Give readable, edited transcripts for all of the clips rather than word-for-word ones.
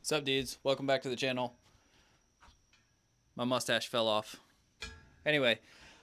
What's up, dudes? Welcome back to the channel. My mustache fell off. Anyway,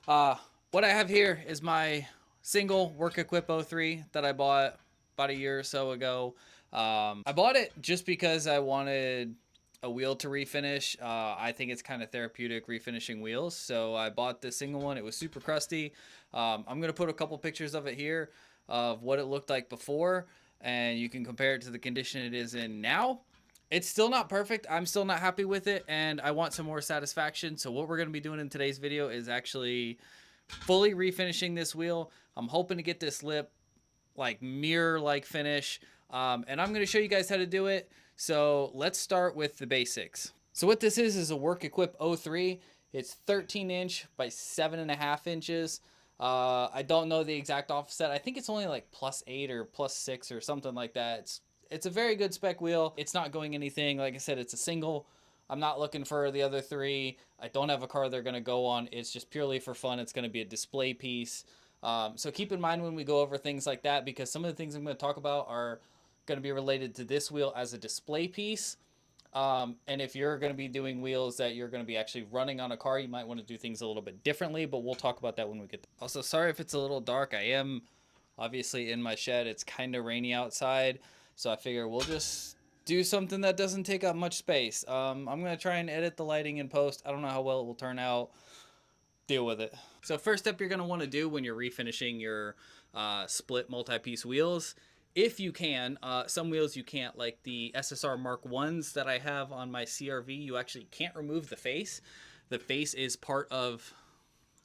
what I have here is my single Work Equip 03 that I bought about a year or so ago. I bought it just because I wanted a wheel to refinish. I think it's kind of therapeutic refinishing wheels, so I bought this single one. It was super crusty. I'm going to put a couple pictures of it here of what it looked like before, and you can compare it to the condition it is in now. It's still not perfect. I'm still not happy with it, and I want some more satisfaction. So what we're going to be doing in today's video is actually fully refinishing this wheel. I'm hoping to get this lip like mirror-like finish, and I'm going to show you guys how to do it. So let's start with the basics. So what this is a Work Equip 03. It's 13 inch by 7.5 inches. I don't know the exact offset. I think it's only like +8 or +6 or something like that. It's a very good spec wheel. It's not going anything. Like I said, it's a single. I'm not looking for the other three. I don't have a car they're going to go on. It's just purely for fun. It's going to be a display piece. So keep in mind when we go over things like that, because some of the things I'm going to talk about are going to be related to this wheel as a display piece. And if you're going to be doing wheels that you're going to be actually running on a car, you might want to do things a little bit differently, but we'll talk about that when we get there. Also, sorry if it's a little dark. I am obviously in my shed. It's kind of rainy outside, so I figure we'll just do something that doesn't take up much space. I'm going to try and edit the lighting in post. I don't know how well it will turn out. Deal with it. So first step you're going to want to do when you're refinishing your split multi-piece wheels, if you can, some wheels you can't, like the SSR Mark 1s that I have on my CRV, you actually can't remove the face. The face is part of,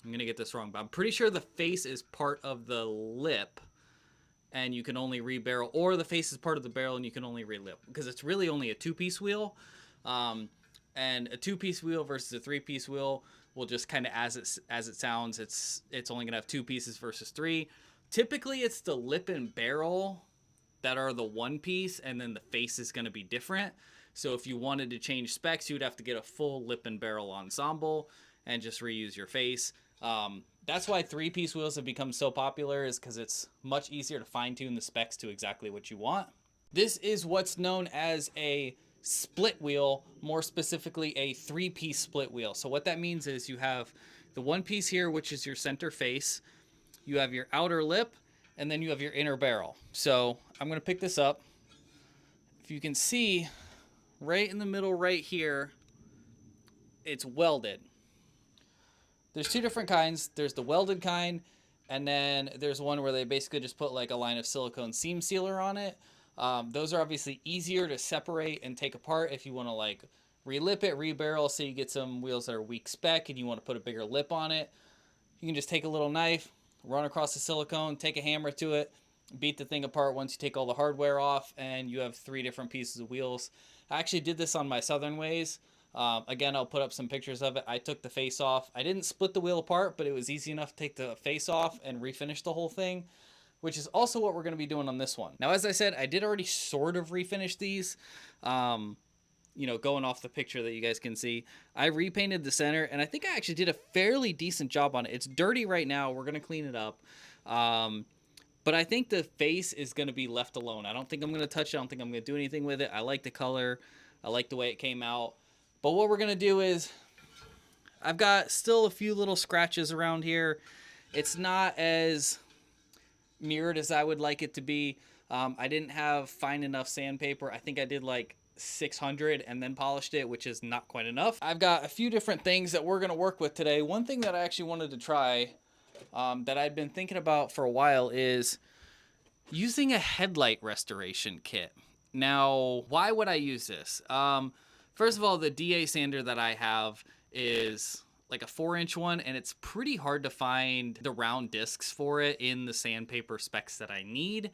I'm going to get this wrong, but I'm pretty sure the face is part of the lip and you can only rebarrel, or the face is part of the barrel and you can only relip, because it's really only a two-piece wheel. And a two-piece wheel versus a three-piece wheel will just kind of, as it sounds, it's only gonna have two pieces versus three. Typically it's the lip and barrel that are the one piece, and then the face is going to be different. So if you wanted to change specs, you'd have to get a full lip and barrel ensemble and just reuse your face. That's why three-piece wheels have become so popular, is because it's much easier to fine-tune the specs to exactly what you want. This is what's known as a split wheel, more specifically a three-piece split wheel. So what that means is you have the one piece here, which is your center face, you have your outer lip, and then you have your inner barrel. So I'm going to pick this up. If you can see, right in the middle right here, it's welded. There's two different kinds. There's the welded kind, and then there's one where they basically just put like a line of silicone seam sealer on it. Those are obviously easier to separate and take apart if you want to like relip it, rebarrel, so you get some wheels that are weak spec and you want to put a bigger lip on it. You can just take a little knife, run across the silicone, take a hammer to it, beat the thing apart once you take all the hardware off, and you have three different pieces of wheels. I actually did this on my Southern Ways. Again, I'll put up some pictures of it. I took the face off. I didn't split the wheel apart, but it was easy enough to take the face off and refinish the whole thing, which is also what we're going to be doing on this one. Now, as I said, I did already sort of refinish these. You know, going off the picture that you guys can see, I repainted the center, and I think I actually did a fairly decent job on it. It's dirty right now. We're going to clean it up. But I think the face is going to be left alone. I don't think I'm going to touch it. I don't think I'm going to do anything with it. I like the color. I like the way it came out. But what we're going to do is, I've got still a few little scratches around here. It's not as mirrored as I would like it to be. I didn't have fine enough sandpaper. I think I did like 600 and then polished it, which is not quite enough. I've got a few different things that we're going to work with today. One thing that I actually wanted to try, that I'd been thinking about for a while, is using a headlight restoration kit. Now, why would I use this? First of all, the DA sander that I have is like a 4-inch one, and it's pretty hard to find the round discs for it in the sandpaper specs that I need.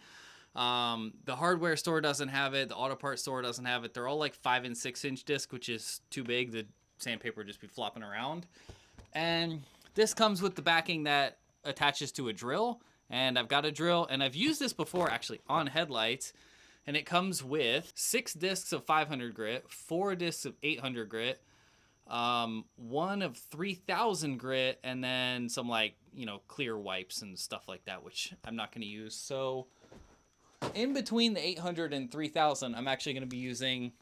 The hardware store doesn't have it. The auto parts store doesn't have it. They're all like 5 and 6-inch disc, which is too big. The sandpaper would just be flopping around. And this comes with the backing that attaches to a drill. And I've got a drill, and I've used this before actually on headlights. And it comes with 6 discs of 500 grit, 4 discs of 800 grit, one of 3000 grit, and then some like, you know, clear wipes and stuff like that, which I'm not going to use. So in between the 800 and 3000, I'm actually going to be using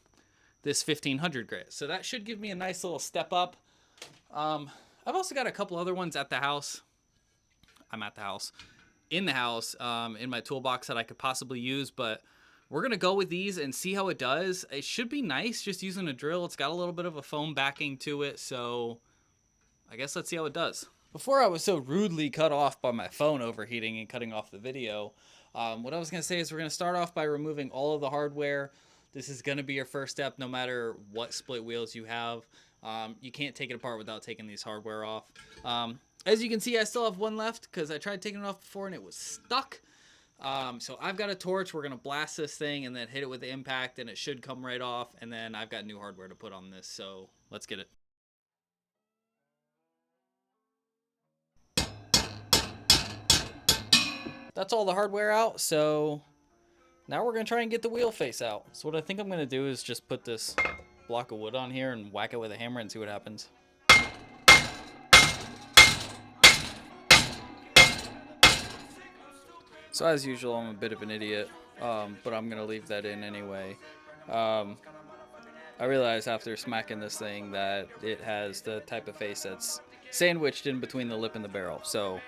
this 1500 grit. So that should give me a nice little step up. I've also got a couple other ones at the house. I'm at the house. In the house, in my toolbox that I could possibly use, but we're going to go with these and see how it does. It should be nice just using a drill. It's got a little bit of a foam backing to it, so I guess let's see how it does. Before I was so rudely cut off by my phone overheating and cutting off the video, what I was going to say is we're going to start off by removing all of the hardware. This is going to be your first step no matter what split wheels you have. You can't take it apart without taking these hardware off. As you can see, I still have one left because I tried taking it off before and it was stuck. So I've got a torch. We're going to blast this thing and then hit it with the impact and it should come right off. And then I've got new hardware to put on this. So let's get it. That's all the hardware out. So now we're going to try and get the wheel face out. So what I think I'm going to do is just put this block of wood on here and whack it with a hammer and see what happens. So as usual, I'm a bit of an idiot, but I'm going to leave that in anyway. I realized after smacking this thing that it has the type of face that's sandwiched in between the lip and the barrel. So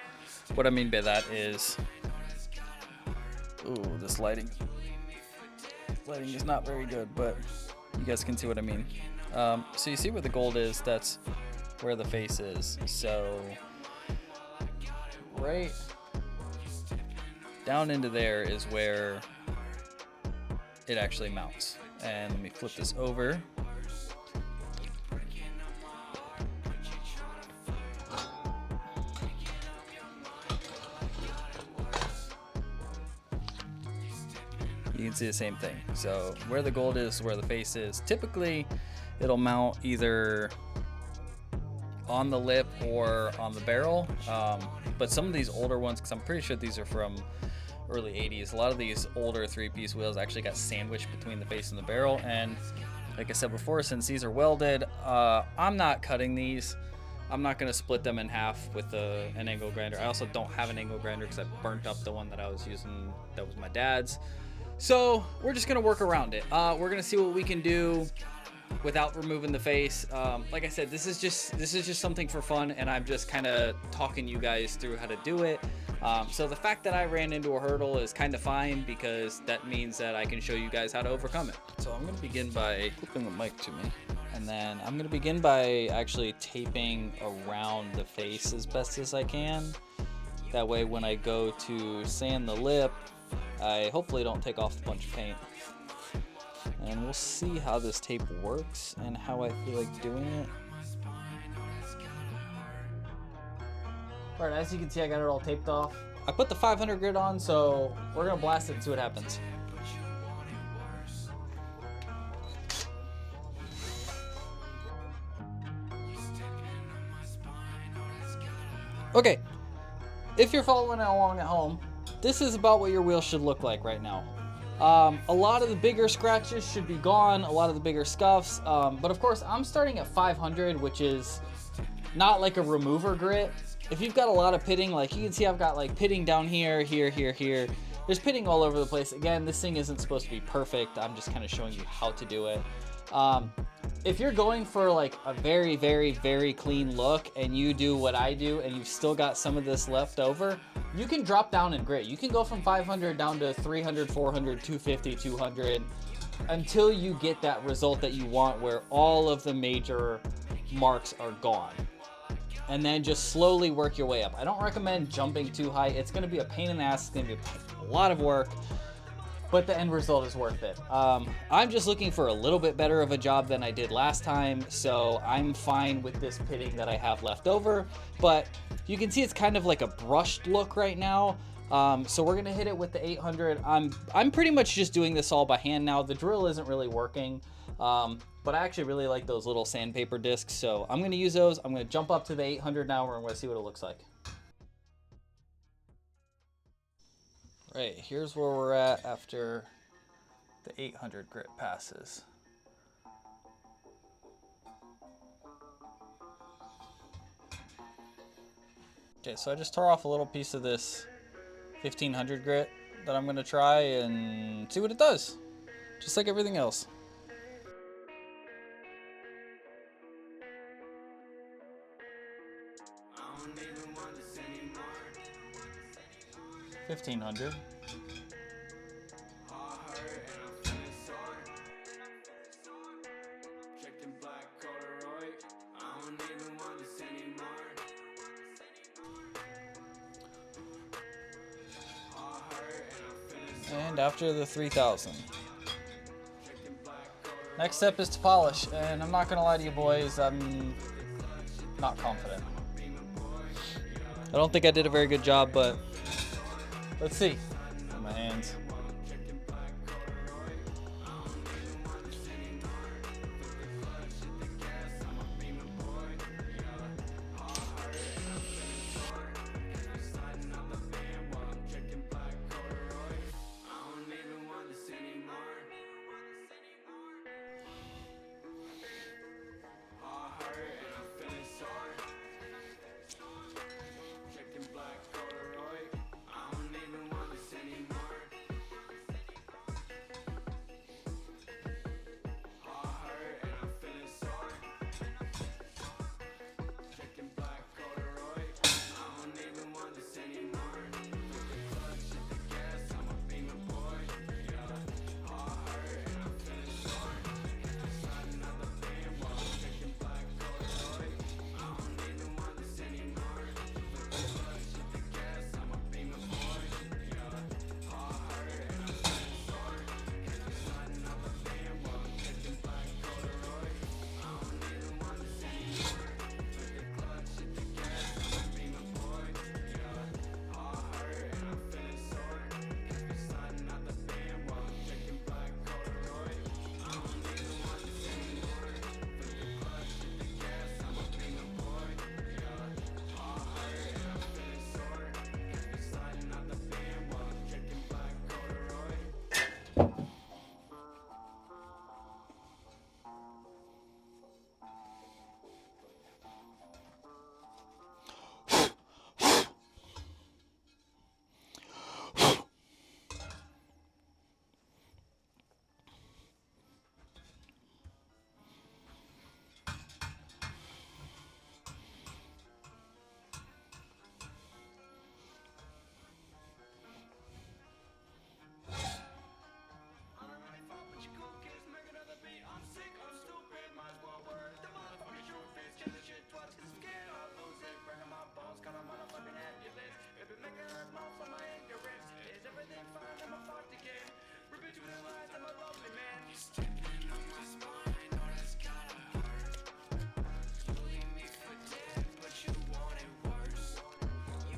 what I mean by that is, ooh, this lighting is not very good, but you guys can see what I mean. So you see where the gold is, that's where the face is. So right down into there is where it actually mounts. And let me flip this over. You can see the same thing. So where the gold is where the face is. Typically it'll mount either on the lip or on the barrel, but some of these older ones, because I'm pretty sure these are from early 80s, a lot of these older 3-piece wheels actually got sandwiched between the face and the barrel. And like I said before, since these are welded, I'm not cutting these. I'm not going to split them in half with an angle grinder. I also don't have an angle grinder because I burnt up the one that I was using that was my dad's. So we're just going to work around it. We're going to see what we can do without removing the face. Like I said, this is just something for fun, and I'm just kind of talking you guys through how to do it. So the fact that I ran into a hurdle is kind of fine because that means that I can show you guys how to overcome it. So I'm going to begin by flipping the mic to me, and then I'm going to begin by actually taping around the face as best as I can. That way when I go to sand the lip, I hopefully don't take off a bunch of paint. And we'll see how this tape works and how I feel like doing it. Alright, as you can see, I got it all taped off. I put the 500 grit on, so we're going to blast it and see what happens. Okay, if you're following along at home, this is about what your wheel should look like right now. A lot of the bigger scratches should be gone, a lot of the bigger scuffs, but of course I'm starting at 500, which is not like a remover grit. If you've got a lot of pitting, like you can see I've got like pitting down here, here, there's pitting all over the place. Again, this thing isn't supposed to be perfect, I'm just kind of showing you how to do it. If you're going for like a very, very, very clean look and you do what I do and you've still got some of this left over, you can drop down in grit. You can go from 500 down to 300, 400, 250, 200 until you get that result that you want where all of the major marks are gone. And then just slowly work your way up. I don't recommend jumping too high. It's gonna be a pain in the ass, it's gonna be a lot of work, but the end result is worth it. I'm just looking for a little bit better of a job than I did last time, so I'm fine with this pitting that I have left over, but you can see it's kind of like a brushed look right now. So we're gonna hit it with the 800. I'm pretty much just doing this all by hand now. The drill isn't really working, but I actually really like those little sandpaper discs, so I'm gonna use those. I'm gonna jump up to the 800 now, and we're gonna see what it looks like. Right, here's where we're at after the 800 grit passes. Okay, so I just tore off a little piece of this 1500 grit that I'm gonna try and see what it does, just like everything else. $1,500. And after the 3,000. Next step is to polish, and I'm not gonna lie to you boys, I'm not confident. I don't think I did a very good job, but let's see. My hands.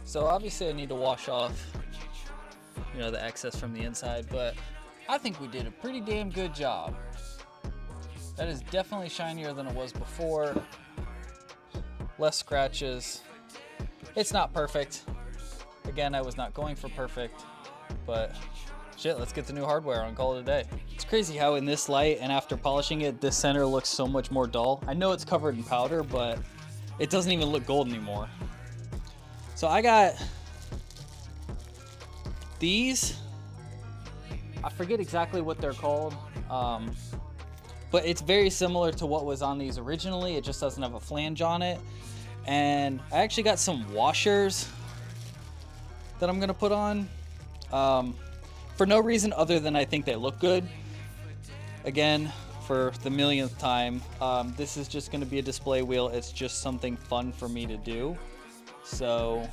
So obviously I need to wash off, you know, the excess from the inside, but I think we did a pretty damn good job. That is definitely shinier than it was before. Less scratches. It's not perfect. Again, I was not going for perfect, but shit, let's get the new hardware and call it a day. It's crazy how in this light and after polishing it, this center looks so much more dull. I know it's covered in powder, but it doesn't even look gold anymore. So I got these. I forget exactly what they're called, but it's very similar to what was on these originally. It just doesn't have a flange on it. And I actually got some washers that I'm gonna put on for no reason other than I think they look good. Again, for the millionth time, this is just gonna be a display wheel. It's just something fun for me to do. So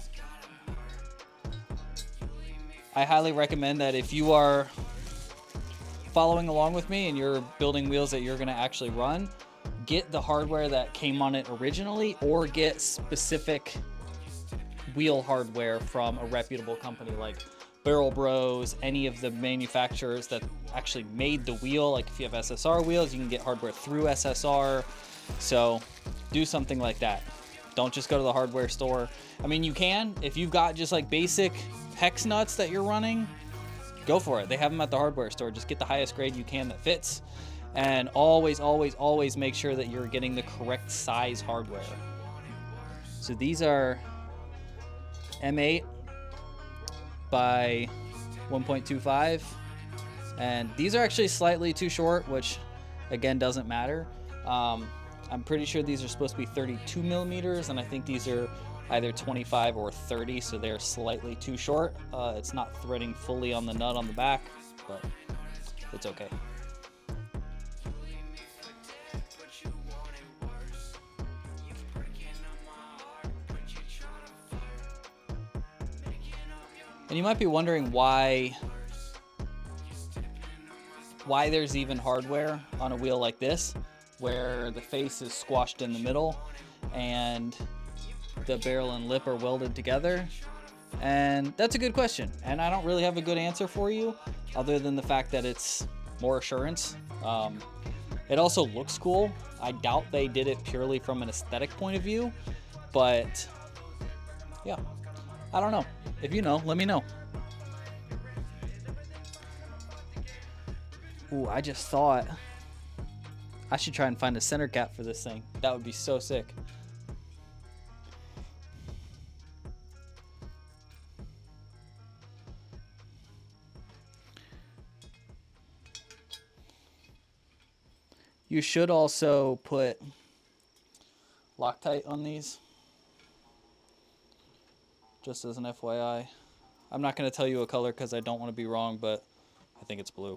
I highly recommend that if you are following along with me and you're building wheels that you're going to actually run, get the hardware that came on it originally, or get specific wheel hardware from a reputable company like Barrel Bros, any of the manufacturers that actually made the wheel. Like if you have SSR wheels, you can get hardware through SSR. So do something like that. Don't just go to the hardware store. I mean, you can, if you've got just like basic hex nuts that you're running, go for it. They have them at the hardware store. Just get the highest grade you can that fits. And always, always, always make sure that you're getting the correct size hardware. So these are M8 by 1.25. And these are actually slightly too short, which again doesn't matter. I'm pretty sure these are supposed to be 32 millimeters, and I think these are either 25 or 30, so they're slightly too short. It's not threading fully on the nut on the back, but it's okay. And you might be wondering why there's even hardware on a wheel like this, where the face is squashed in the middle and the barrel and lip are welded together. And that's a good question, and I don't really have a good answer for you other than the fact that it's more assurance. It also looks cool. I doubt they did it purely from an aesthetic point of view, but yeah, I don't know. If you know, let me know. Ooh, I just thought I should try and find a center cap for this thing. That would be so sick. You should also put Loctite on these, just as an FYI. I'm not going to tell you a color because I don't want to be wrong, but I think it's blue.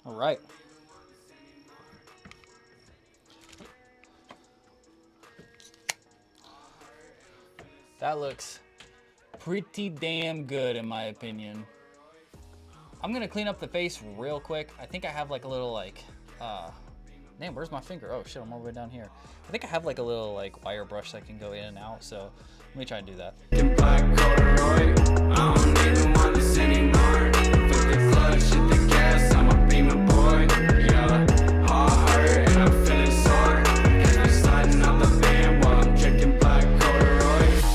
All right. That looks pretty damn good in my opinion. I'm gonna clean up the face real quick. I think I have like a little like, damn, where's my finger? Oh shit, I'm all the way down here. I think I have like a little like wire brush that can go in and out, so let me try and do that.